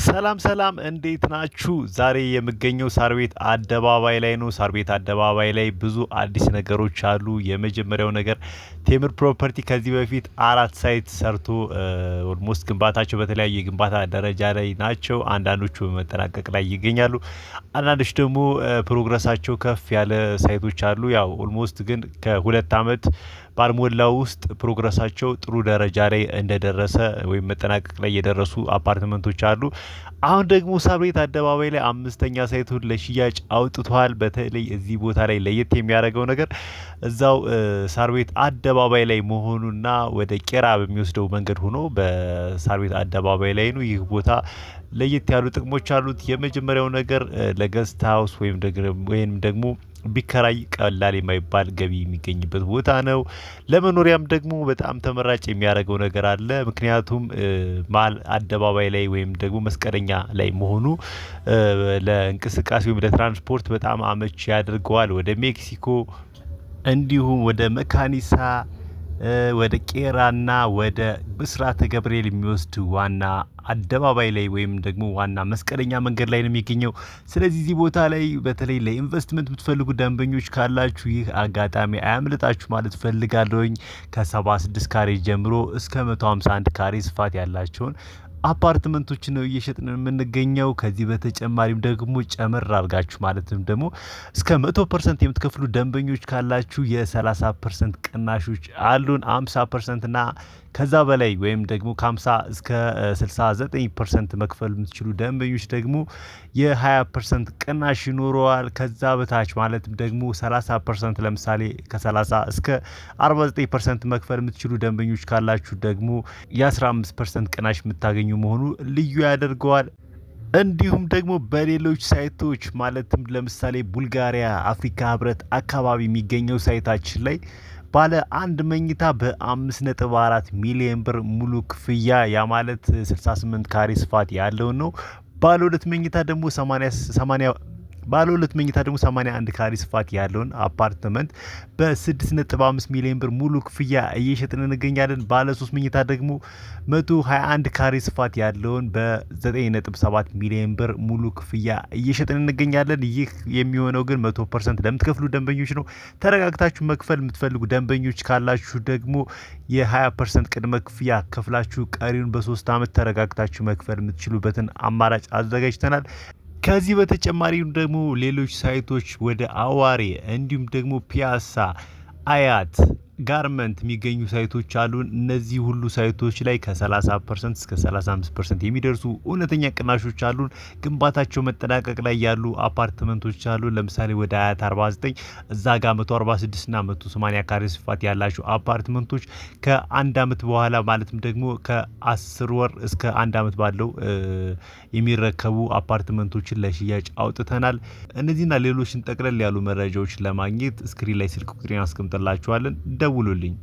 ሰላም እንዴት ናችሁ? ዛሬ የምገኘው ሳር ቤት አደባባይ ላይ ነው። ሳር ቤት አደባባይ ላይ ብዙ አዲስ ነገሮች አሉ። የመጀመሪያው ነገር ቴምር ፕሮፐርቲ ከዚህ በፊት 4 ሳይት ሰርቶ ኦልሞስት ግንባታቸው በተለያየ የግንባታ ደረጃ ላይ ናቸው። አንዳንዶቹ በመጠናቀቅ ላይ ይገኛሉ። አንዳንዶች ደግሞ ፕሮግረሳቸው ከፍ ያለ ሳይቶች አሉ። ያው ኦልሞስት ግን ከ2 አመት ባልሞላው ውስጥ ፕሮግረሳቸው ጥሩ ደረጃ ላይ እንደደረሰ ወይም መጠናቀቅ ላይ የደረሱ አፓርትመንቶች አሉ። አሁን ደግሞ ሳር ቤት አደባባይ ላይ 5ኛ ሳይቱን ለሽያጭ አውጥቷል። በተለይ እዚህ ቦታ ላይ ለየት የሚያደርገው ነገር እዛው ሳር ቤት አደባባይ ላይ መሆኑና ወደ ቄራ በሚወስደው መንገድ ሆኖ በሳር ቤት አደባባይ ላይ ነው። ይህ ቦታ ለየት ያሉ ጥቅሞች አሉት። የመጀመሪያው ነገር ለገስት ሃውስ ወይም ደግሞ ቢከራይ ቀላል የማይባል ገቢ የሚገኝበት ቦታ ነው። ለመኖሪያም ደግሞ በጣም ተመራጭ የሚያደርገው ነገር አለ። ምክንያቱም መሀል አደባባይ ላይ ወይም ደግሞ መስቀለኛ ላይ መሆኑ ለእንቅስቃሴ ወይም ለትራንስፖርት በጣም አመቺ ያደርገዋል። ወደ ሜክሲኮ እንዲሁም ወደ መካኒሳ ወደ ቄራና ወደ ብስራተ ገብርኤል የሚወስድ ዋና አደባባይ ላይ ወይም ደግሞ ዋና መስቀለኛ መንገድ ላይ ነው የሚገኘው። ስለዚህ እዚህ ቦታ ላይ በተለይ ለኢንቨስትመንት የምትፈልጉ ደንበኞች ካላችሁ ይህ አጋጣሚ አያምልጣችሁ ማለት ፈልጋለሁኝ። ከ76 ካሬ ጀምሮ እስከ 151 ካሬ ስፋት ያላቸውን አፓርትመንቶች ነው እየሸጥን የምንገኘው። ከዚህ በተጨማሪም ደግሞ ጨመር አድርጋችሁ ማለትም ደግሞ እስከ 100% የምትከፍሉ ደንበኞች ካላችሁ የ30% ቅናሾች አሉን። 50% እና ከዛ በላይ ወይም ደግሞ ከ50 እስከ 69% መክፈል የምትችሉ ደንበኞች ደግሞ የ20% ቅናሽ ይኖረዋል። ከዛ በታች ማለትም ደግሞ 30% ለምሳሌ ከ30 እስከ 49% መክፈል የምትችሉ ደንበኞች ካላችሁ ደግሞ የ15% ቅናሽ የምታገኙ መሆኑ ልዩ ያደርገዋል። እንዲሁም ደግሞ በሌሎች ሳይቶች ማለትም ለምሳሌ ቡልጋሪያ አፍሪካ ህብረት አካባቢ የሚገኘው ሳይታችን ላይ ባለ አንድ መኝታ በ5.4 ሚሊዮን ብር ሙሉ ክፍያ ያ ማለት 68 ካሬ ስፋት ያለው ነው። ባለ ሁለት መኝታ ደግሞ 81 ካሬ ስፋት ያለውን አፓርትመንት በ6.5 ሚሊዮን ብር ሙሉ ክፍያ እየሸጥን እንገኛለን። ባለ 3 መኝታ ደግሞ 121 ካሬ ስፋት ያለውን በ9.7 ሚሊዮን ብር ሙሉ ክፍያ እየሸጥን እንገኛለን። ይህ የሚሆነው ግን 100% ለምትከፍሉ ደንበኞች ነው። ተረጋግታችሁ መክፈል የምትፈልጉ ደንበኞች ካላችሁ ደግሞ የ20% ቅድመ ክፍያ ከፍላችሁ ቀሪውን በ3 አመት ተረጋግታችሁ መክፈል የምትችሉበትን አማራጭ አዘጋጅተናል። ከዚህ በተጨማሪም ደግሞ ሌሎች ሳይቶች ወደ አዋሬ እንዲሁም ደግሞ ፒያሳ፣ አያት፣ ጋርመንት የሚገኙ ሳይቶች አሉ። እነዚህ ሁሉ ሳይቶች ላይ ከ30% እስከ 35% የሚደርሱ እውነተኛ ቅናሾች አሉን። ግንባታቸው መጠናቀቅ ላይ ያሉ አፓርትመንቶች አሉ። ለምሳሌ ወደ አያት 49 እዛ ጋር 146 እና 180 ካሬ ስፋት ያላቸው አፓርትመንቶች ከአንድ አመት በኋላ ማለትም ደግሞ ከ10 ወር እስከ 1 አመት ባለው የሚረከቡ አፓርትመንቶችን ለሽያጭ አውጥተናል። እነዚህና ሌሎችን ጠቅለል ያሉ መረጃዎች ለማግኘት ስክሪን ላይ ስልክ ቁጥሬን አስቀምጥላችኋለን። ደውሉልኝ።